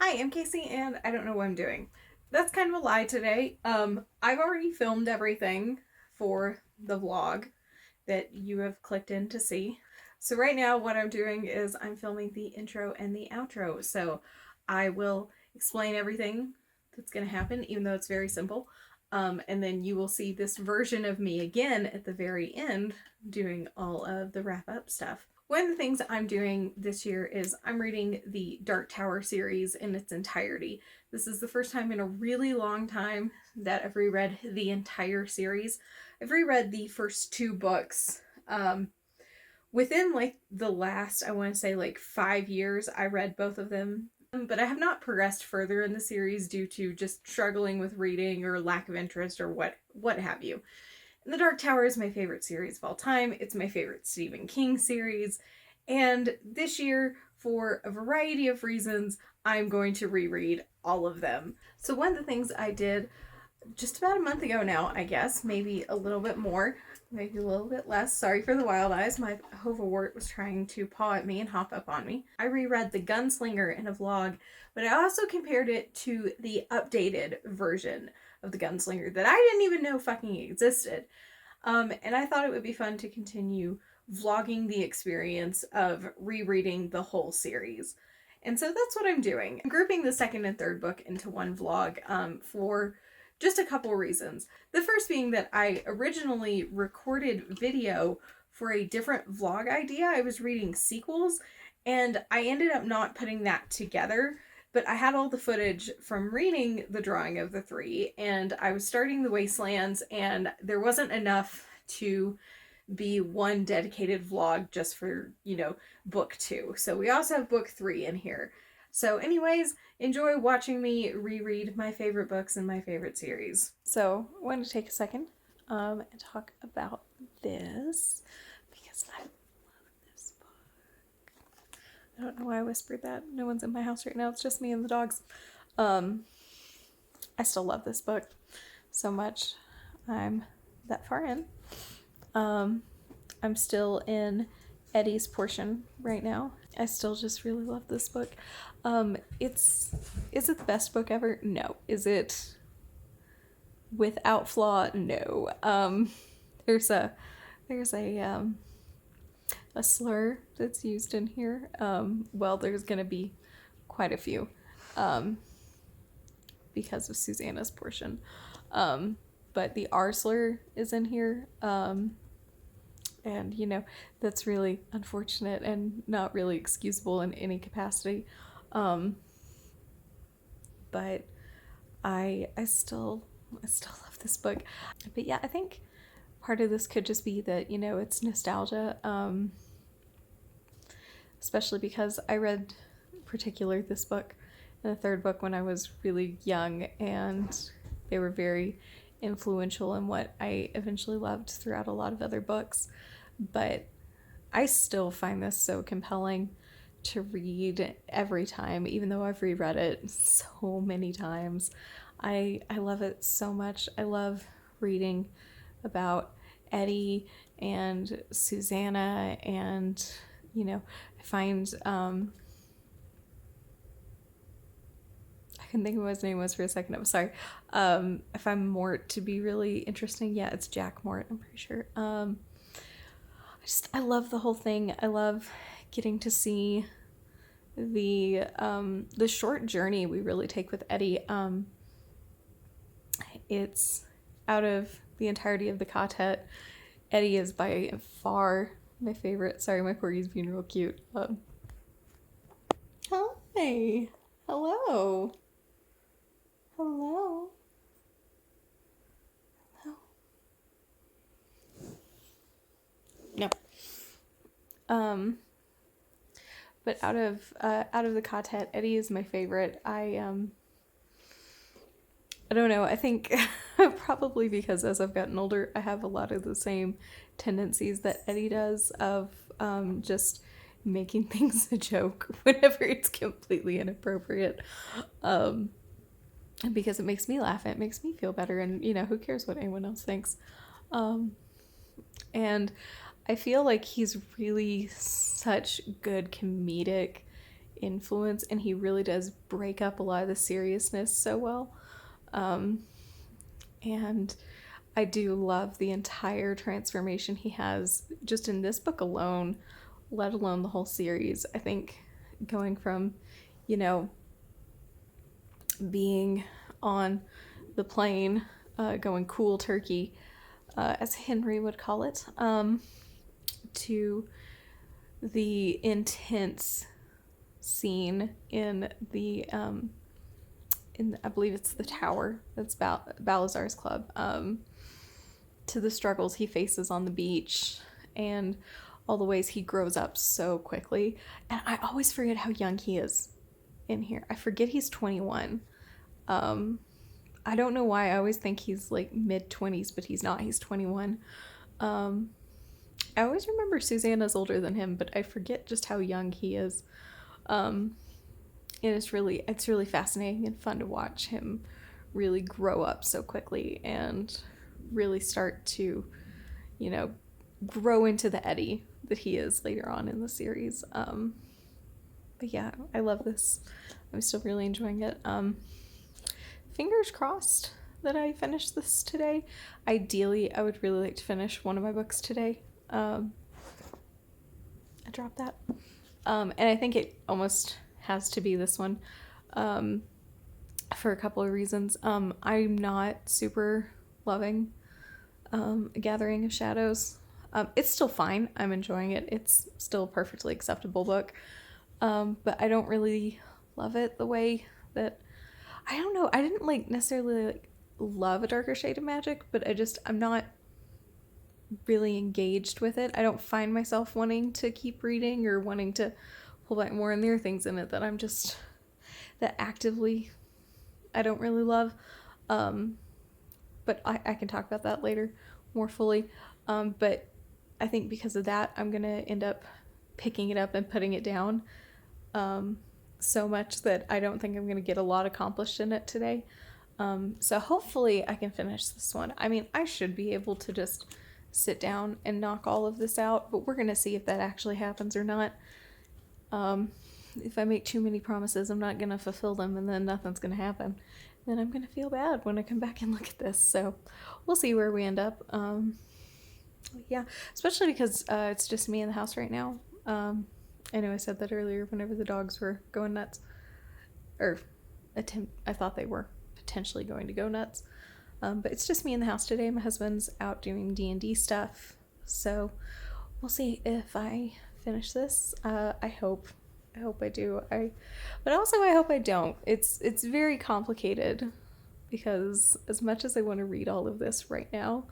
Hi, I'm Casey, and I don't know what I'm doing. That's kind of a lie today. I've already filmed everything for the vlog that you have clicked in to see. So right now what I'm doing is I'm filming the intro and the outro. So I will explain everything that's going to happen, even though it's very simple. And then you will see this version of me again at the very end doing all of the wrap up stuff. One of the things I'm doing this year is I'm reading the Dark Tower series in its entirety. This is the first time in a really long time that I've reread the entire series. I've reread the first two books. Within like the last, I want to say like 5 years, I read both of them. But I have not progressed further in the series due to just struggling with reading or lack of interest or what have you. The Dark Tower is my favorite series of all time. It's my favorite Stephen King series. And this year, for a variety of reasons, I'm going to reread all of them. So, one of the things I did just about a month ago now, I guess, maybe a little bit more, maybe a little bit less. Sorry for the wild eyes. My hoverwort was trying to paw at me and hop up on me. I reread The Gunslinger in a vlog, but I also compared it to the updated version of The Gunslinger that I didn't even know fucking existed. And I thought it would be fun to continue vlogging the experience of rereading the whole series. And so that's what I'm doing. I'm grouping the second and third book into one vlog for just a couple reasons. The first being that I originally recorded video for a different vlog idea. I was reading sequels, and I ended up not putting that together. But I had all the footage from reading The Drawing of the Three, and I was starting The Wastelands, and there wasn't enough to be one dedicated vlog just for, book two. So we also have book three in here. So, anyways, enjoy watching me reread my favorite books and my favorite series. So, I want to take a second and talk about this because I love this book. I don't know why I whispered that. No one's in my house right now. It's just me and the dogs. I still love this book so much. I'm that far in. I'm still in Eddie's portion right now. I still just really love this book. Is it the best book ever? No. Is it without flaw? No. There's a slur that's used in here. Well, there's gonna be quite a few, because of Susanna's portion. But the R slur is in here. And that's really unfortunate and not really excusable in any capacity. But I still love this book. But yeah, I think part of this could just be that it's nostalgia, especially because I read particularly this book and the third book when I was really young, and they were very influential in what I eventually loved throughout a lot of other books. But I still find this so compelling to read every time, even though I've reread it so many times. I love it so much. I love reading about Eddie and Susanna, and I find I couldn't think of what his name was for a second. I'm sorry. I find Mort to be really interesting. Yeah, it's Jack Mort, I'm pretty sure. I love the whole thing. I love getting to see the short journey we really take with Eddie. It's out of the entirety of the quartet, Eddie is by far my favorite. Sorry, my corgi's being real cute. Hi. Hello. Hello. Hello. No. But out of the quartet, Eddie is my favorite. I don't know. I think probably because as I've gotten older, I have a lot of the same tendencies that Eddie does of just making things a joke whenever it's completely inappropriate. Because it makes me laugh. It makes me feel better. And, who cares what anyone else thinks? And I feel like he's really such good comedic influence, and he really does break up a lot of the seriousness so well. And I do love the entire transformation he has just in this book alone, let alone the whole series. I think going from, being on the plane, going cool turkey, as Henry would call it, to the intense scene in the I believe it's the tower that's Balazar's club, to the struggles he faces on the beach and all the ways he grows up so quickly. And I always forget how young he is in here. I forget he's 21. I don't know why. I always think he's like mid-20s, but he's not. He's 21. I always remember Susanna's older than him, but I forget just how young he is. And it's really fascinating and fun to watch him really grow up so quickly and really start to, grow into the Eddie that he is later on in the series. But yeah, I love this. I'm still really enjoying it. Fingers crossed that I finish this today. Ideally, I would really like to finish one of my books today. I dropped that. And I think it almost has to be this one, for a couple of reasons. I'm not super loving Gathering of Shadows. It's still fine. I'm enjoying it. It's still a perfectly acceptable book. But I don't really love it the way that, I don't know, I didn't necessarily love A Darker Shade of Magic, but I'm not really engaged with it. I don't find myself wanting to keep reading or wanting to pull back more, and there are things in it that that actively I don't really love. But I can talk about that later more fully. But I think because of that, I'm going to end up picking it up and putting it down so much that I don't think I'm going to get a lot accomplished in it today. So hopefully I can finish this one. I mean, I should be able to just sit down and knock all of this out, but we're going to see if that actually happens or not. If I make too many promises, I'm not going to fulfill them, and then nothing's going to happen. Then I'm going to feel bad when I come back and look at this. So we'll see where we end up. Yeah, especially because it's just me in the house right now. I know I said that earlier whenever the dogs were going nuts. I thought they were potentially going to go nuts. But it's just me in the house today. My husband's out doing D&D stuff. So we'll see if I finish this. I hope I do. But also I hope I don't. It's very complicated because as much as I want to read all of this right now,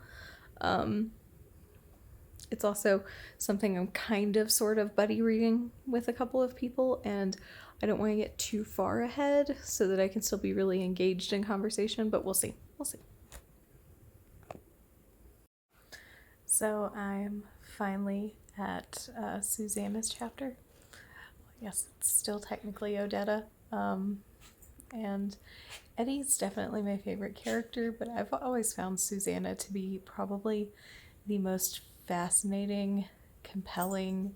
it's also something I'm kind of sort of buddy reading with a couple of people, and I don't want to get too far ahead so that I can still be really engaged in conversation, but we'll see. So I'm finally at Susanna's chapter. Yes, it's still technically Odetta. And Eddie's definitely my favorite character, but I've always found Susanna to be probably the most fascinating, compelling,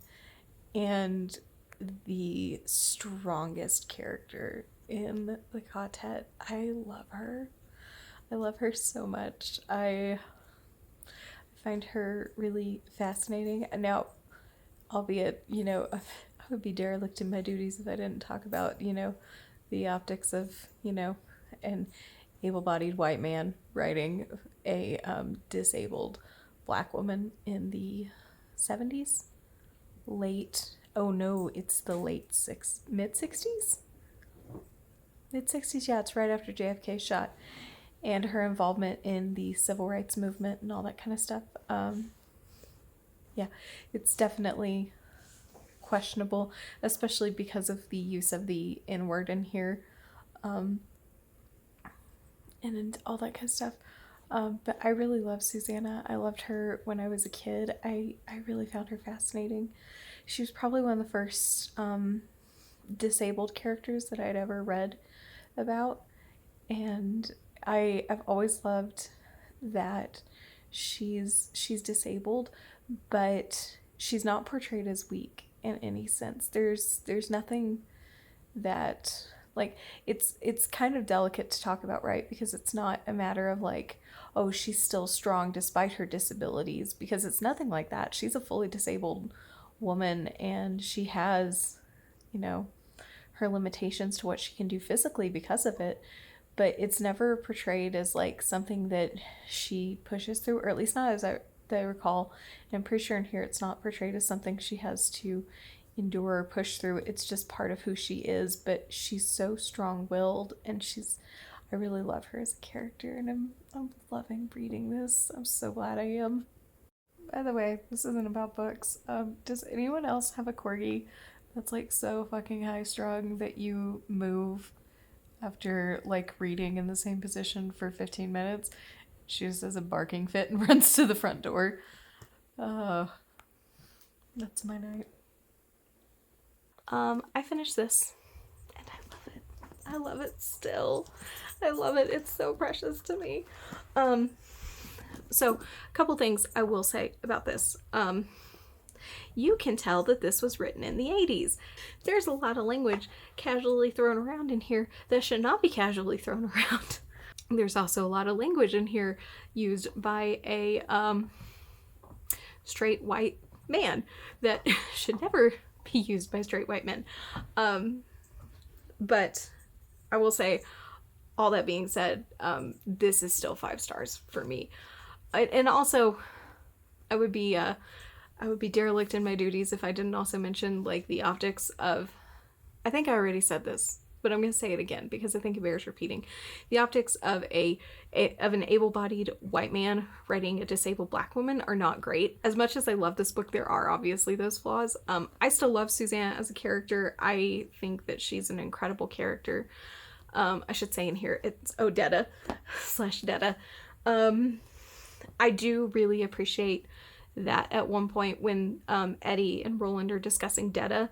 and the strongest character in the quartet. I love her. I love her so much. I find her really fascinating. Now, albeit, I would be derelict in my duties if I didn't talk about, the optics of, an able-bodied white man writing a disabled Black woman in the 70s. It's the mid-60s? Mid-60s, yeah, it's right after JFK shot. And her involvement in the civil rights movement and all that kind of stuff. Yeah, it's definitely questionable, especially because of the use of the N-word in here, and all that kind of stuff. But I really love Susanna. I loved her when I was a kid. I really found her fascinating. She was probably one of the first disabled characters that I'd ever read about, and I've always loved that she's disabled, but she's not portrayed as weak in any sense. There's nothing that, like, it's kind of delicate to talk about, right? Because it's not a matter of like, oh, she's still strong despite her disabilities, because it's nothing like that. She's a fully disabled woman, and she has, you know, her limitations to what she can do physically because of it, but it's never portrayed as like something that she pushes through, or at least not as I recall. And I'm pretty sure in here it's not portrayed as something she has to endure or push through. It's just part of who she is, but she's so strong-willed, and I really love her as a character, and I'm loving reading this. I'm so glad I am. By the way, this isn't about books. Does anyone else have a corgi that's like so fucking high strung that you move after like reading in the same position for 15 minutes? She just has a barking fit and runs to the front door. Uh, that's my night. I finished this and I love it. I love it still. I love it. It's so precious to me. So a couple things I will say about this. You can tell that this was written in the 80s. There's a lot of language casually thrown around in here that should not be casually thrown around. There's also a lot of language in here used by a straight white man that should never be used by straight white men. But I will say, all that being said, this is still 5 stars for me. And also, I would be derelict in my duties if I didn't also mention like the optics of, I think I already said this, but I'm going to say it again because I think it bears repeating. The optics of an able-bodied white man writing a disabled black woman are not great. As much as I love this book, there are obviously those flaws. I still love Susanna as a character. I think that she's an incredible character. I should say in here, it's Odetta / Detta. I do really appreciate that at one point when Eddie and Roland are discussing Detta,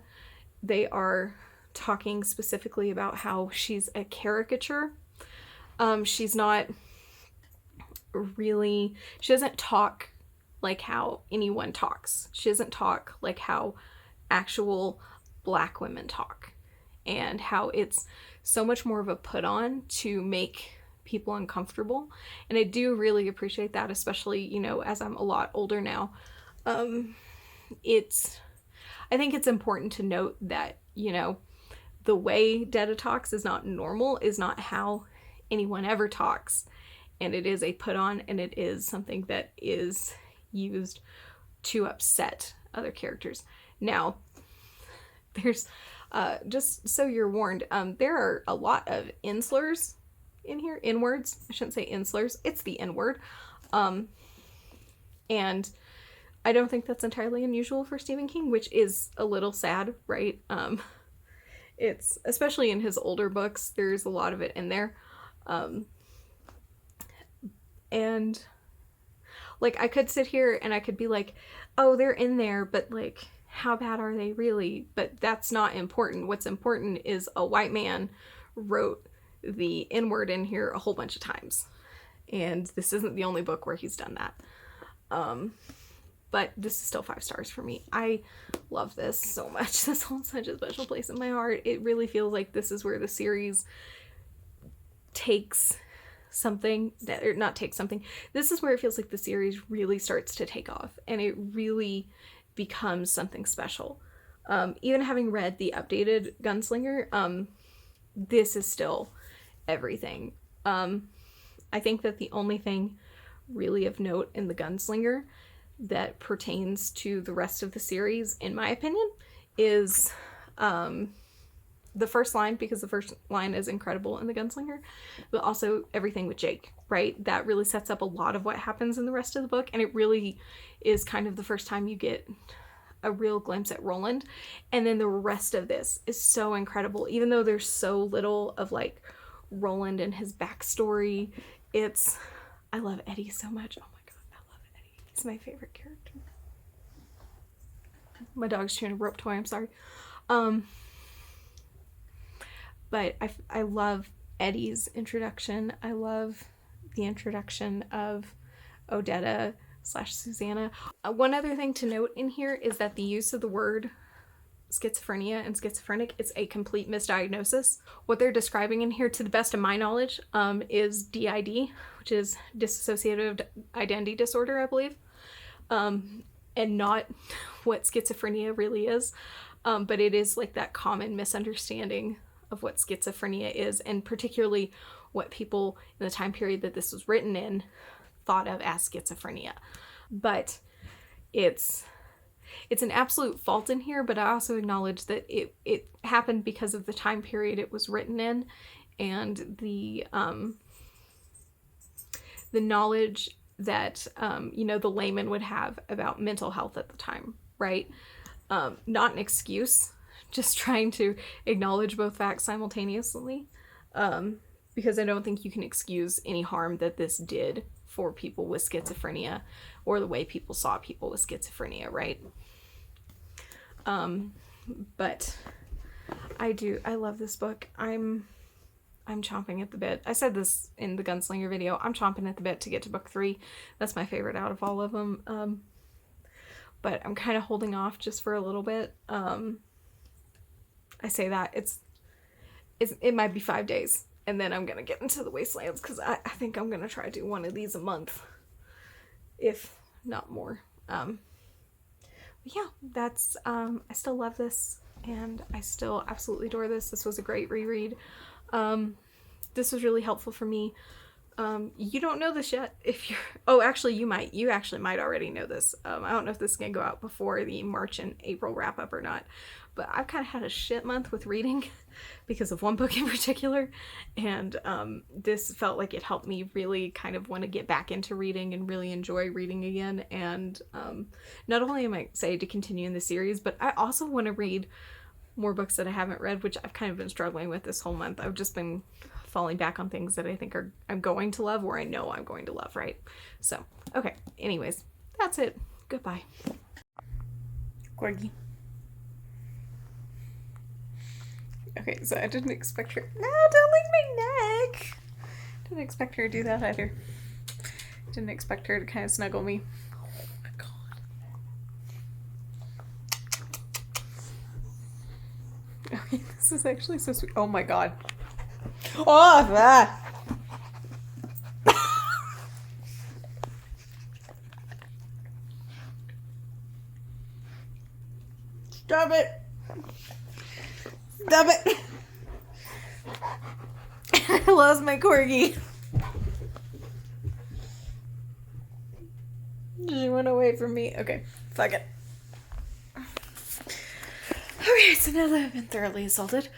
they are talking specifically about how she's a caricature. She's not really, she doesn't talk like how anyone talks. She doesn't talk like how actual black women talk, and how it's so much more of a put on to make people uncomfortable. And I do really appreciate that, especially, you know, as I'm a lot older now. I think it's important to note that, you know, the way Detta talks is not normal, is not how anyone ever talks. And it is a put on, and it is something that is used to upset other characters. Now, there's, just so you're warned, there are a lot of inslurs in here, N-words. I shouldn't say inslurs, it's the N-word. And I don't think that's entirely unusual for Stephen King, which is a little sad, right? It's, especially in his older books, there's a lot of it in there. And like, I could sit here and I could be like, oh, they're in there, but like, how bad are they really? But that's not important. What's important is a white man wrote the N-word in here a whole bunch of times. And this isn't the only book where he's done that. But this is still 5 stars for me. I love this so much. This holds such a special place in my heart. It really feels like this is where the series takes something, or not takes something. This is where it feels like the series really starts to take off, and it really becomes something special. Even having read the updated Gunslinger, this is still everything. I think that the only thing really of note in the Gunslinger that pertains to the rest of the series, in my opinion, is the first line, because the first line is incredible in the Gunslinger, but also everything with Jake, right? That really sets up a lot of what happens in the rest of the book, and it really is kind of the first time you get a real glimpse at Roland. And then the rest of this is so incredible, even though there's so little of like Roland and his backstory. I love Eddie so much. Oh my god, I love Eddie. He's my favorite character. My dog's chewing a rope toy, I'm sorry. But I love Eddie's introduction. I love the introduction of Odetta / Susanna. One other thing to note in here is that the use of the word schizophrenia and schizophrenic. It's a complete misdiagnosis. What they're describing in here, to the best of my knowledge, is DID, which is dissociative identity disorder, I believe, and not what schizophrenia really is. But it is like that common misunderstanding of what schizophrenia is, and particularly what people in the time period that this was written in thought of as schizophrenia. But it's an absolute fault in here, but I also acknowledge that it happened because of the time period it was written in, and the knowledge that the layman would have about mental health at the time, right? Not an excuse, just trying to acknowledge both facts simultaneously, because I don't think you can excuse any harm that this did for people with schizophrenia, or the way people saw people with schizophrenia, right? But I love this book. I'm chomping at the bit. I said this in the Gunslinger video. I'm chomping at the bit to get to book 3. That's my favorite out of all of them. But I'm kind of holding off just for a little bit. I say that it might be 5 days, and then I'm gonna get into the Wastelands, because I think I'm gonna try to do one of these a month, if not more. But yeah, that's I still love this, and I still absolutely adore this. This was a great reread. This was really helpful for me. You don't know this yet. If you're, actually you actually might already know this. I don't know if this is gonna go out before the March and April wrap up or not, but I've kind of had a shit month with reading because of one book in particular, and this felt like it helped me really kind of want to get back into reading and really enjoy reading again. And not only am I excited to continue in the series, but I also want to read more books that I haven't read, which I've kind of been struggling with this whole month. I've just been falling back on things that I think I'm going to love, or I know I'm going to love, right? So, okay. Anyways, that's it. Goodbye. Corgi. Okay, so I didn't expect her. No, don't lick my neck. Didn't expect her to do that either. Didn't expect her to kind of snuggle me. Oh my god. Okay, this is actually so sweet. Oh my god. Oh, that. Stop it. Stop it. I lost my corgi. She went away from me. Okay, fuck it. Okay, so now that I've been thoroughly assaulted,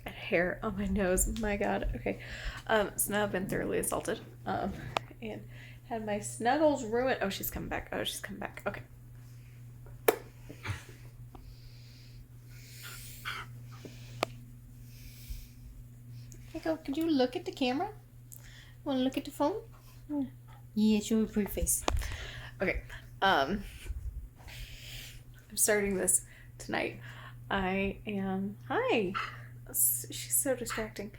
hair on my nose, my god. Okay, so now I've been thoroughly assaulted, and had my snuggles ruined. Oh, she's coming back. Oh, she's coming back. Okay. Echo, could you look at the camera? Want to look at the phone? Yeah, show your pretty face. Okay. I'm starting this tonight. I am. Hi. She's so distracting.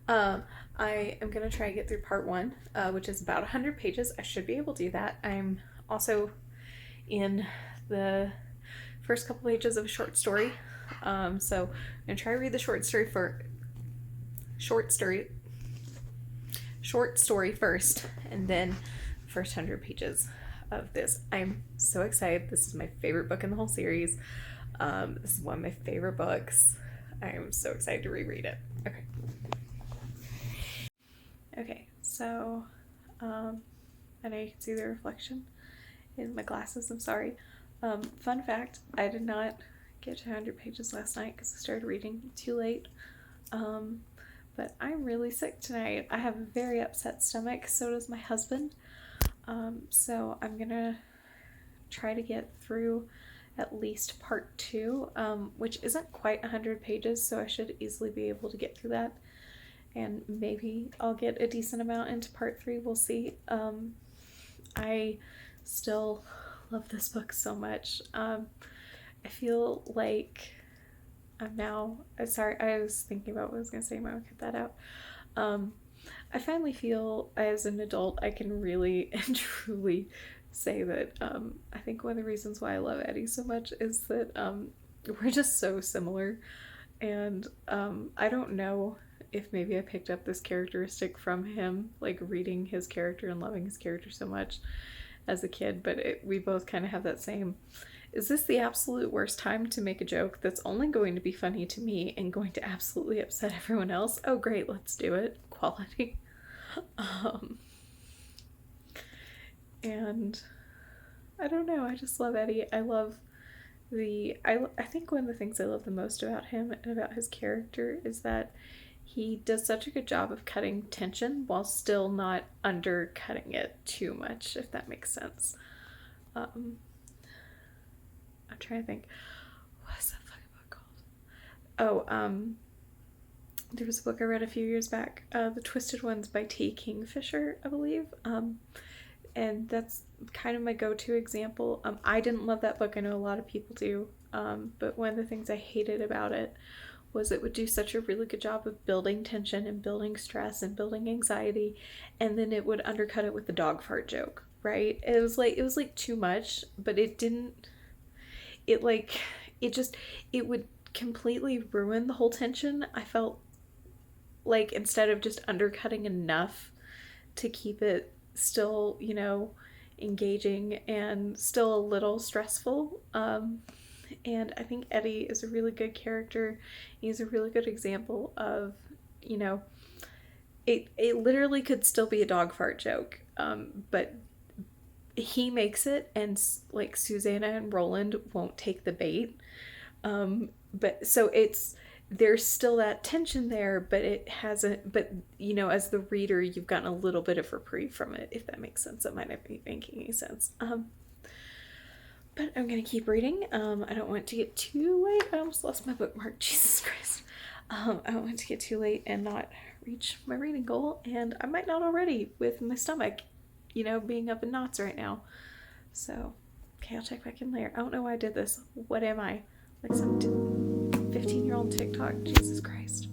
I am gonna try to get through part 1, which is about 100 pages. I should be able to do that. I'm also in the first couple pages of a short story. So I'm gonna try to read the short story first, and then the first 100 pages of this. I'm so excited. This is my favorite book in the whole series. This is one of my favorite books. I'm so excited to reread it. Okay. Okay, so I know you can see the reflection in my glasses. I'm sorry. Fun fact, I did not get to 100 pages last night because I started reading too late. But I'm really sick tonight. I have a very upset stomach. So does my husband. So I'm gonna try to get through at least part 2, which isn't quite 100 pages, so I should easily be able to get through that. And maybe I'll get a decent amount into part 3. We'll see. I still love this book so much. I feel like I'm now, sorry, I was thinking about what I was going to say, I might cut that out. I finally feel as an adult I can really and truly say that I think one of the reasons why I love Eddie so much is that we're just so similar. And I don't know if maybe I picked up this characteristic from him, like reading his character and loving his character so much as a kid, but we both kind of have that same, is this the absolute worst time to make a joke that's only going to be funny to me and going to absolutely upset everyone else? Oh great, let's do it. Quality. And I don't know, I just love Eddie. I love I think one of the things I love the most about him and about his character is that he does such a good job of cutting tension while still not undercutting it too much, if that makes sense. I'm trying to think, what's that fucking book called? There was a book I read a few years back, The Twisted Ones by T. Kingfisher, I believe. And that's kind of my go-to example. I didn't love that book. I know a lot of people do. But one of the things I hated about it was it would do such a really good job of building tension and building stress and building anxiety, and then it would undercut it with the dog fart joke, right? It was like too much, but it didn't, it would completely ruin the whole tension. I felt like instead of just undercutting enough to keep it still, engaging and still a little stressful. And I think Eddie is a really good character. He's a really good example of, it literally could still be a dog fart joke, but he makes it, and like Susanna and Roland won't take the bait. But so there's still that tension there, but it hasn't, but as the reader, you've gotten a little bit of reprieve from it, if that makes sense. It might not be making any sense. But I'm gonna keep reading. I don't want to get too late. I almost lost my bookmark. Jesus Christ. I don't want to get too late and not reach my reading goal, and I might not already with my stomach, being up in knots right now. So, okay, I'll check back in later. I don't know why I did this. What am I? Like some 15-year-old TikTok? Jesus Christ.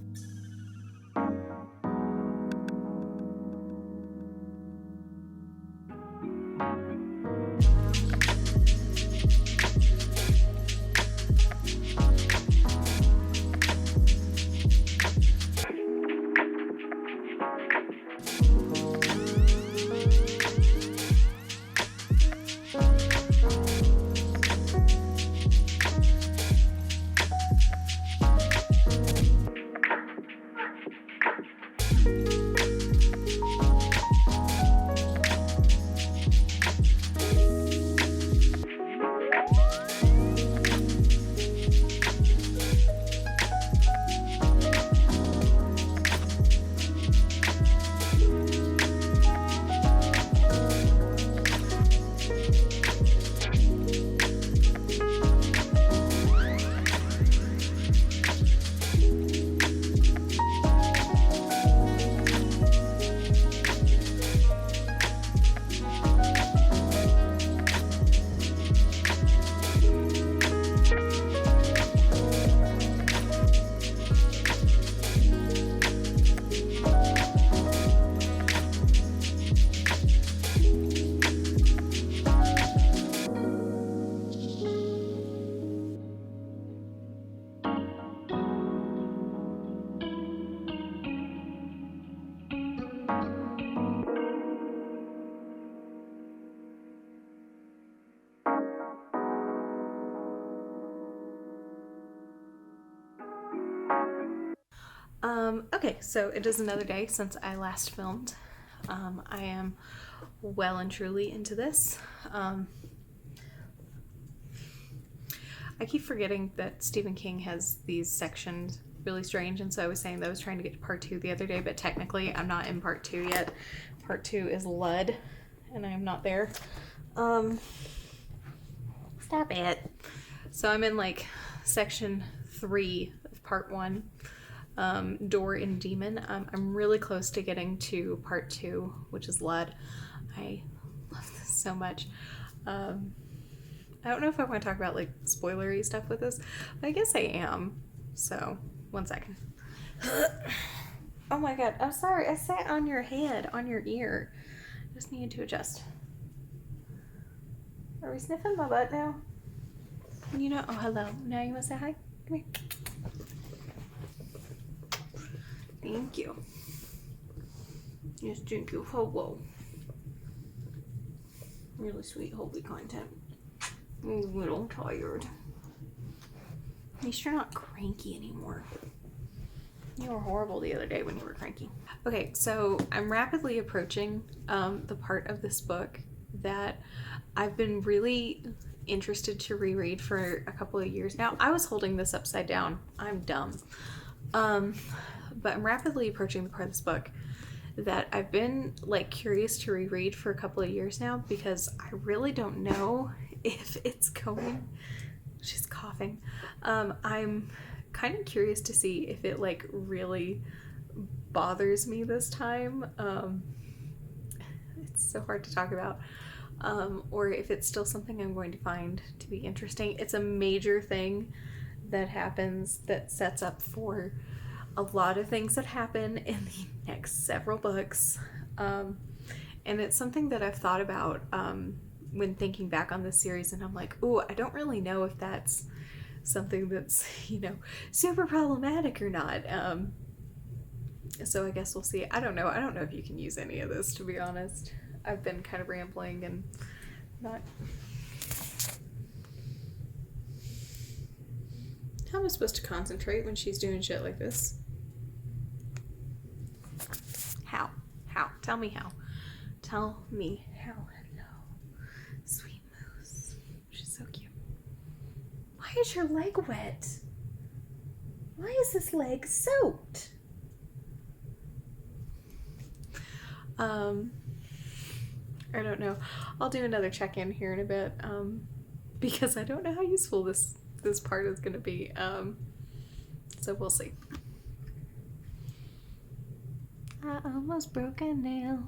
Okay, so it is another day since I last filmed. I am well and truly into this. I keep forgetting that Stephen King has these sections really strange, and so I was saying that I was trying to get to part 2 the other day, but technically I'm not in part 2 yet. Part 2 is Lud, and I am not there. Stop it. So I'm in like section 3 of part 1. Door and Demon. I'm really close to getting to part 2, which is Lud. I love this so much. I don't know if I want to talk about like spoilery stuff with this, but I guess I am. So, one second. Oh my god, I'm sorry. I sat on your head, on your ear. I just needed to adjust. Are we sniffing my butt now? You know, oh, hello. Now you want to say hi? Come here. Thank you. Yes, thank you. Hello. Really sweet, holy content. I'm a little tired. At least you're not cranky anymore. You were horrible the other day when you were cranky. Okay, so I'm rapidly approaching the part of this book that I've been really interested to reread for a couple of years now. I was holding this upside down. I'm dumb. But I'm rapidly approaching the part of this book that I've been like curious to reread for a couple of years now because I really don't know if it's going. She's coughing. I'm kind of curious to see if it like really bothers me this time. It's so hard to talk about. Or if it's still something I'm going to find to be interesting. It's a major thing that happens that sets up for a lot of things that happen in the next several books. And it's something that I've thought about when thinking back on this series, and I'm like, ooh, I don't really know if that's something that's, you know, super problematic or not. So I guess we'll see. I don't know if you can use any of this, to be honest. I've been kind of rambling and not... How am I supposed to concentrate when she's doing shit like this? How? Tell me how. Tell me how. Hello. Sweet moose. She's so cute. Why is your leg wet? Why is this leg soaked? I don't know. I'll do another check-in here in a bit, because I don't know how useful this part is going to be. So we'll see. I almost broke a nail.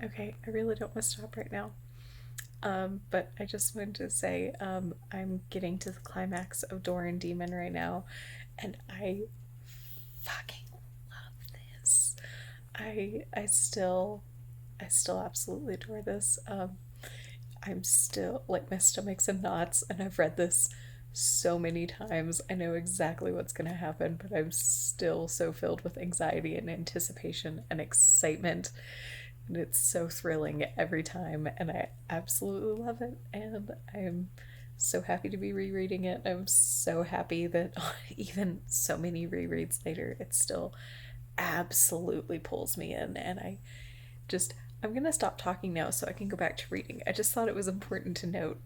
Okay, I really don't want to stop right now. But I just wanted to say I'm getting to the climax of Doran Demon right now, and I fucking love this. I still absolutely adore this. I'm still like, my stomach's in knots, and I've read this so many times. I know exactly what's going to happen, but I'm still so filled with anxiety and anticipation and excitement. And it's so thrilling every time, and I absolutely love it. And I'm so happy to be rereading it. I'm so happy that even so many rereads later, it's still absolutely pulls me in, and I'm gonna stop talking now so I can go back to reading. I just thought it was important to note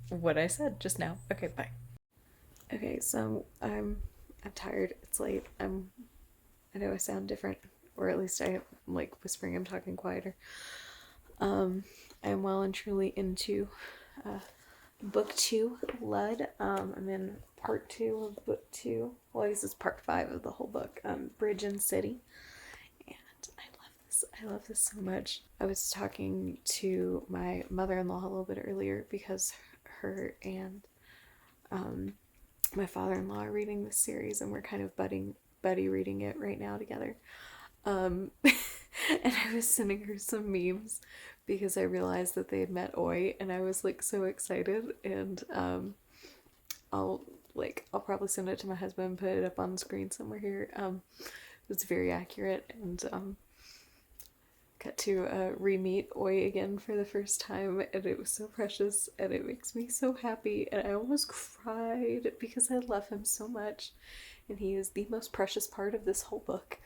what I said just now. Okay, bye. Okay, so I'm tired. It's late. I know I sound different, or at least I'm like whispering. I'm talking quieter. I'm well and truly into book 2, Lud. I'm in part 2 of book 2. Well, I guess it's part 5 of the whole book. Bridge and City, and I love this. I love this so much. I was talking to my mother-in-law a little bit earlier because her and my father-in-law are reading this series, and we're kind of buddy reading it right now together. And I was sending her some memes because I realized that they had met Oi, and I was like so excited. And I'll I'll probably send it to my husband and put it up on the screen somewhere here. It's very accurate, and got to re-meet Oi again for the first time, and it was so precious, and it makes me so happy, and I almost cried because I love him so much, and he is the most precious part of this whole book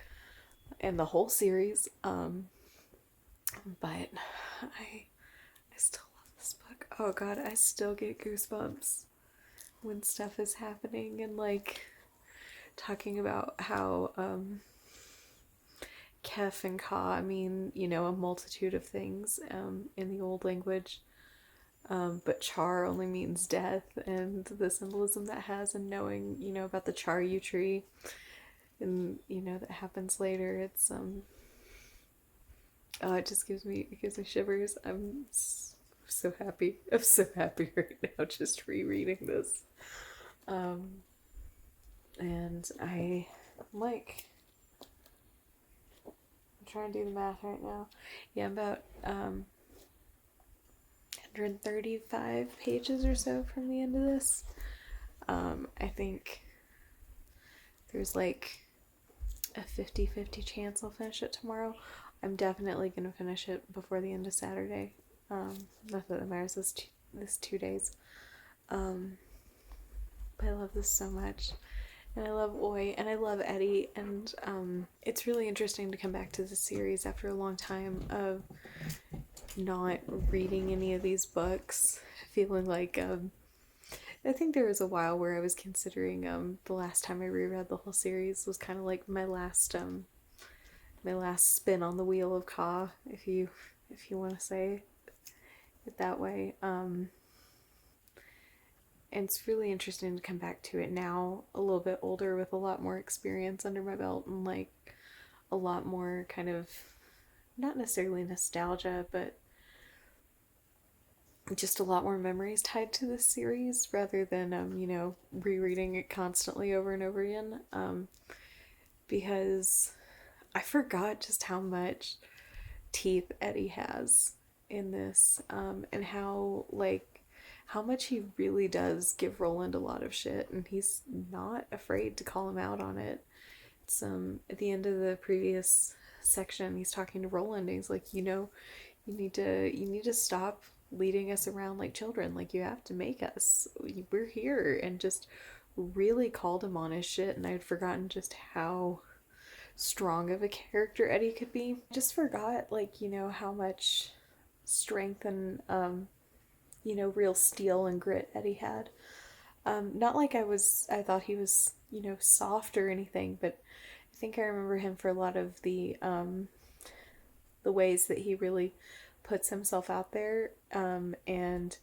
and the whole series. But I still love this book. Oh god, I still get goosebumps when stuff is happening, and like talking about how Kef and Ka mean, a multitude of things in the old language. But Char only means death, and the symbolism that has, and knowing, about the Charyu tree, and that happens later. It's oh, it gives me shivers. I'm so happy. I'm so happy right now just rereading this. And I'm trying to do the math right now. Yeah, I'm about 135 pages or so from the end of this. I think there's like a 50-50 chance I'll finish it tomorrow. I'm definitely going to finish it before the end of Saturday. Not that it matters this 2 days. But I love this so much. And I love Oi, and I love Eddie, and it's really interesting to come back to the series after a long time of not reading any of these books, feeling like I think there was a while where I was considering the last time I reread the whole series was kind of like my last spin on the wheel of Ka, if you want to say it that way. And it's really interesting to come back to it now, a little bit older, with a lot more experience under my belt, and like a lot more kind of, not necessarily nostalgia, but just a lot more memories tied to this series, rather than rereading it constantly over and over again. Because I forgot just how much teeth Eddie has in this, and how much he really does give Roland a lot of shit, and he's not afraid to call him out on it. It's at the end of the previous section, he's talking to Roland, and he's like, you need to stop leading us around like children. Like, you have to make us. We're here, and just really called him on his shit. And I'd forgotten just how strong of a character Eddie could be. I just forgot, how much strength and real steel and grit Eddie had. Not like I thought he was, soft or anything, but I think I remember him for a lot of the ways that he really puts himself out there, and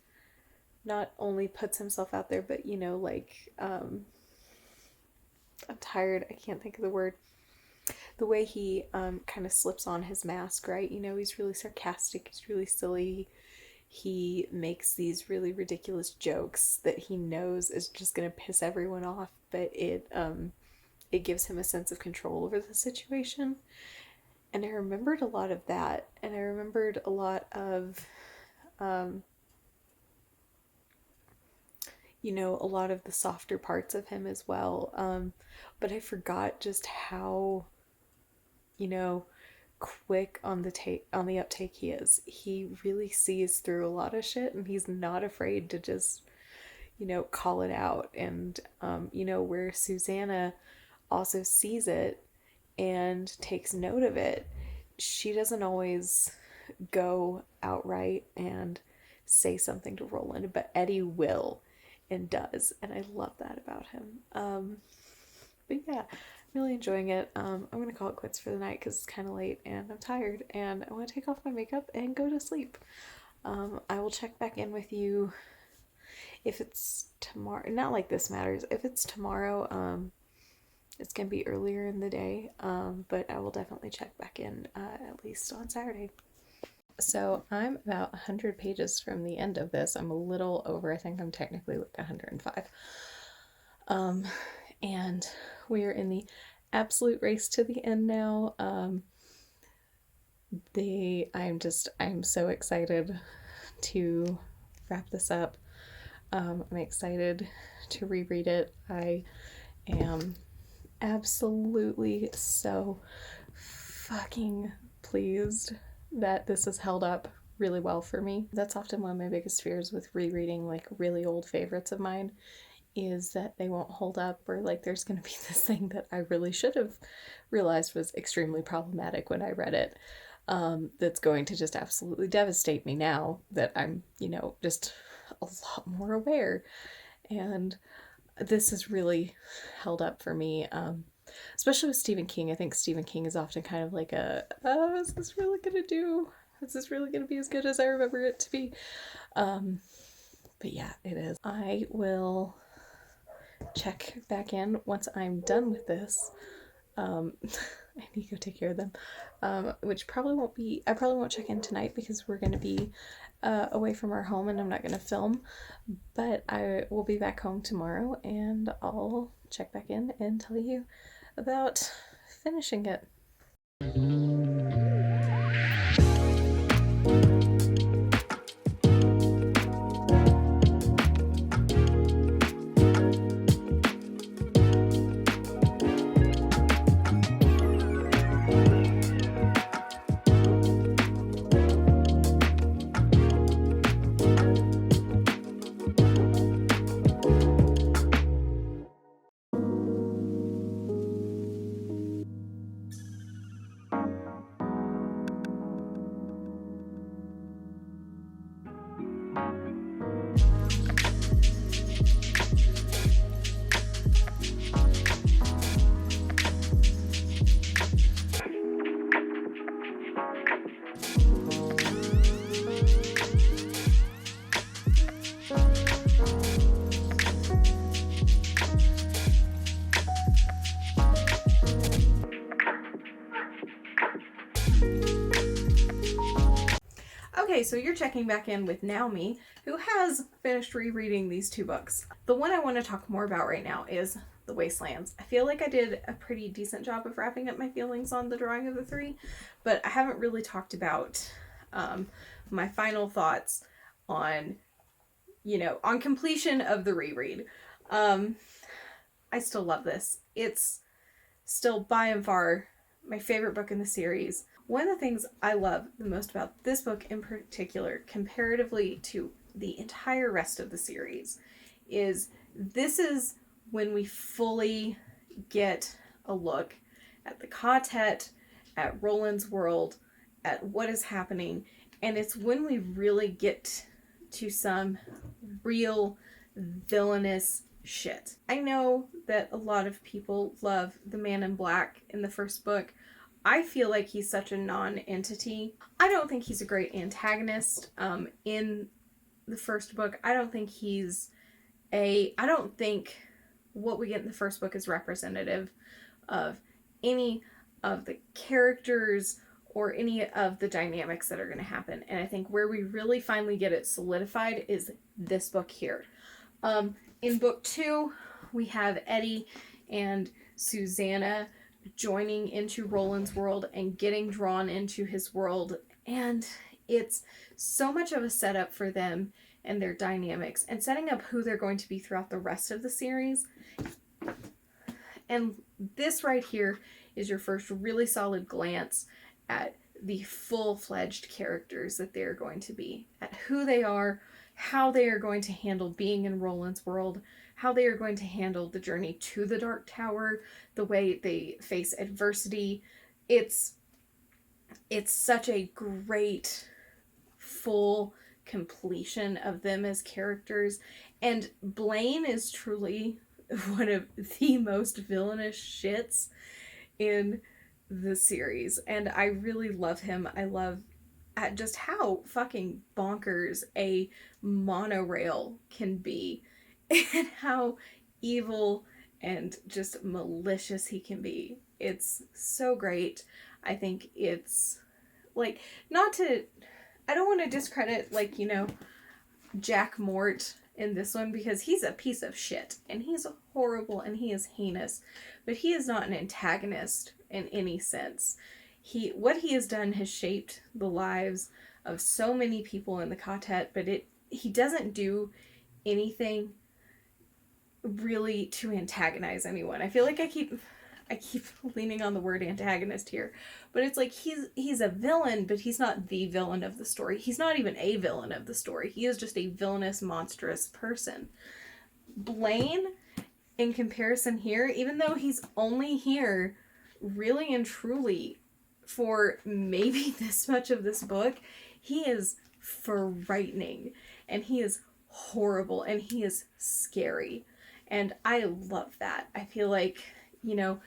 not only puts himself out there, but I'm tired, I can't think of the word. The way he kind of slips on his mask, right? He's really sarcastic, he's really silly. He makes these really ridiculous jokes that he knows is just gonna piss everyone off, but it gives him a sense of control over the situation. And I remembered a lot of that, and I remembered a lot of a lot of the softer parts of him as well. But I forgot just how, quick on the uptake he is. He really sees through a lot of shit, and he's not afraid to just, call it out. And where Susanna also sees it and takes note of it, she doesn't always go outright and say something to Roland, but Eddie will and does, and I love that about him. But yeah, really enjoying it. I'm gonna call it quits for the night because it's kind of late and I'm tired and I want to take off my makeup and go to sleep. I will check back in with you if it's tomorrow. Not like this matters. If it's tomorrow, it's gonna be earlier in the day, but I will definitely check back in at least on Saturday. So I'm about 100 pages from the end of this. I'm a little over. I think I'm technically like 105. And we're in the absolute race to the end now. I'm so excited to wrap this up. I'm excited to reread it. I am absolutely so fucking pleased that this has held up really well for me. That's often one of my biggest fears with rereading like really old favorites of mine, is that they won't hold up, or like there's going to be this thing that I really should have realized was extremely problematic when I read it, that's going to just absolutely devastate me now that I'm, just a lot more aware. And this has really held up for me, especially with Stephen King. I think Stephen King is often kind of like is this really going to do? Is this really going to be as good as I remember it to be? But yeah, it is. I will check back in once I'm done with this. I need to go take care of them, which probably won't be, I probably won't check in tonight because we're going to be away from our home and I'm not going to film, but I will be back home tomorrow and I'll check back in and tell you about finishing it. Okay, so you're checking back in with Naomi, who has finished rereading these two books. The one I want to talk more about right now is The Wastelands. I feel like I did a pretty decent job of wrapping up my feelings on The Drawing of the Three, but I haven't really talked about my final thoughts on, on completion of the reread. I still love this. It's still by and far my favorite book in the series. One of the things I love the most about this book in particular, comparatively to the entire rest of the series, is this is when we fully get a look at the quartet, at Roland's world, at what is happening, and it's when we really get to some real villainous shit. I know that a lot of people love the Man in Black in the first book. I feel like he's such a non-entity. I don't think he's a great antagonist in the first book. I don't think what we get in the first book is representative of any of the characters or any of the dynamics that are going to happen. And I think where we really finally get it solidified is this book here. In book 2, we have Eddie and Susanna joining into Roland's world and getting drawn into his world, and it's so much of a setup for them and their dynamics and setting up who they're going to be throughout the rest of the series. And this right here is your first really solid glance at the full-fledged characters that they're going to be, at who they are, how they are going to handle being in Roland's world, how they are going to handle the journey to the Dark Tower, the way they face adversity. It's such a great full completion of them as characters. And Blaine is truly one of the most villainous shits in the series. And I really love him. I love at just how fucking bonkers a monorail can be and how evil and just malicious he can be. It's so great. I think it's like, not to, I don't want to discredit, like, you know, Jack Mort in this one, because he's a piece of shit and he's horrible and he is heinous, but he is not an antagonist in any sense. What he has done has shaped the lives of so many people in the quartet, but he doesn't do anything really to antagonize anyone. I feel like I keep leaning on the word antagonist here, but it's like he's a villain, but he's not the villain of the story. He's not even a villain of the story. He is just a villainous, monstrous person. Blaine, in comparison here, even though he's only here really and truly for maybe this much of this book, he is frightening and he is horrible and he is scary. And I love that. I feel like, you know,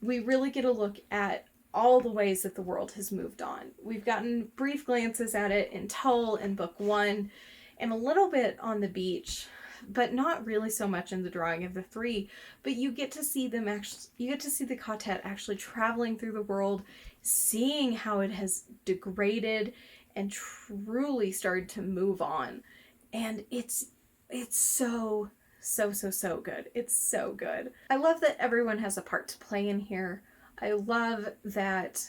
we really get a look at all the ways that the world has moved on. We've gotten brief glances at it in Tull in book 1 and a little bit on the beach, but not really so much in the Drawing of the Three. But you get to see them you get to see the quartet actually traveling through the world, seeing how it has degraded and truly started to move on. And it's so good. It's so good. I love that everyone has a part to play in here. I love that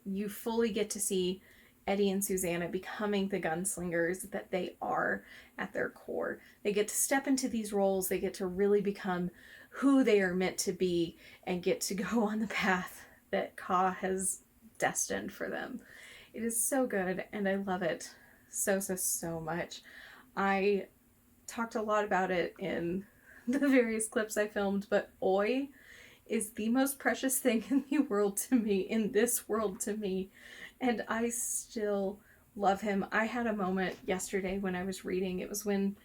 you fully get to see Eddie and Susanna becoming the gunslingers that they are at their core. They get to step into these roles. They get to really become who they are meant to be and get to go on the path that Ka has destined for them. It is so good, and I love it so much. I talked a lot about it in the various clips I filmed, but Oi is the most precious thing in the world to me, in this world to me, and I still love him. I had a moment yesterday when I was reading. It was when,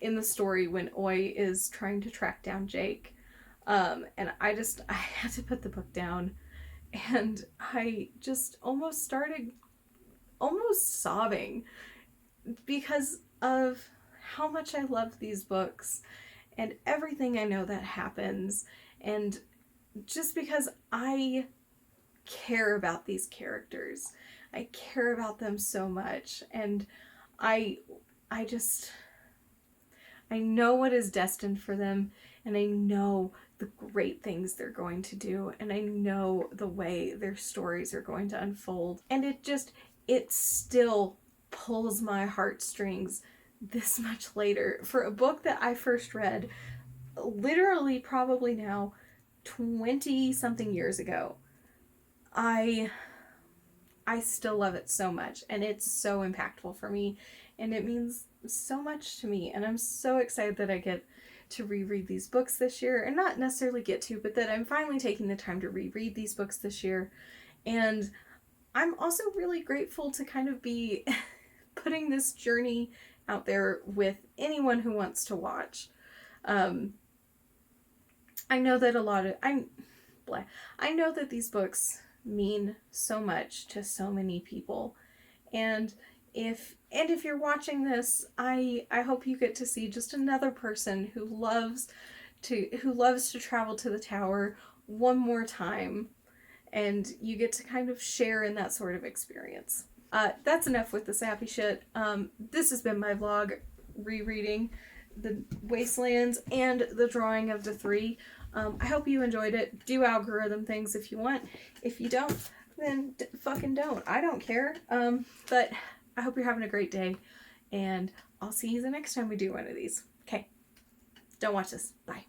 in the story, when Oi is trying to track down Jake, and I had to put the book down, and I just almost started sobbing because of how much I love these books and everything I know that happens, and just because I care about these characters. I care about them so much, and I know what is destined for them, and I know the great things they're going to do, and I know the way their stories are going to unfold, and it still pulls my heartstrings this much later for a book that I first read literally probably now 20 something years ago. I still love it so much, and it's so impactful for me, and it means so much to me, and I'm so excited that I get to reread these books this year, and not necessarily get to, but that I'm finally taking the time to reread these books this year. And I'm also really grateful to kind of be putting this journey out there with anyone who wants to watch. I know that I know that these books mean so much to so many people, and if you're watching this, I hope you get to see just another person who loves to travel to the tower one more time, and you get to kind of share in that sort of experience. That's enough with the sappy shit. This has been my vlog rereading The Wastelands and The Drawing of the Three. I hope you enjoyed it. Do algorithm things if you want. If you don't, then fucking don't. I don't care. But I hope you're having a great day, and I'll see you the next time we do one of these. Okay. Don't watch this. Bye.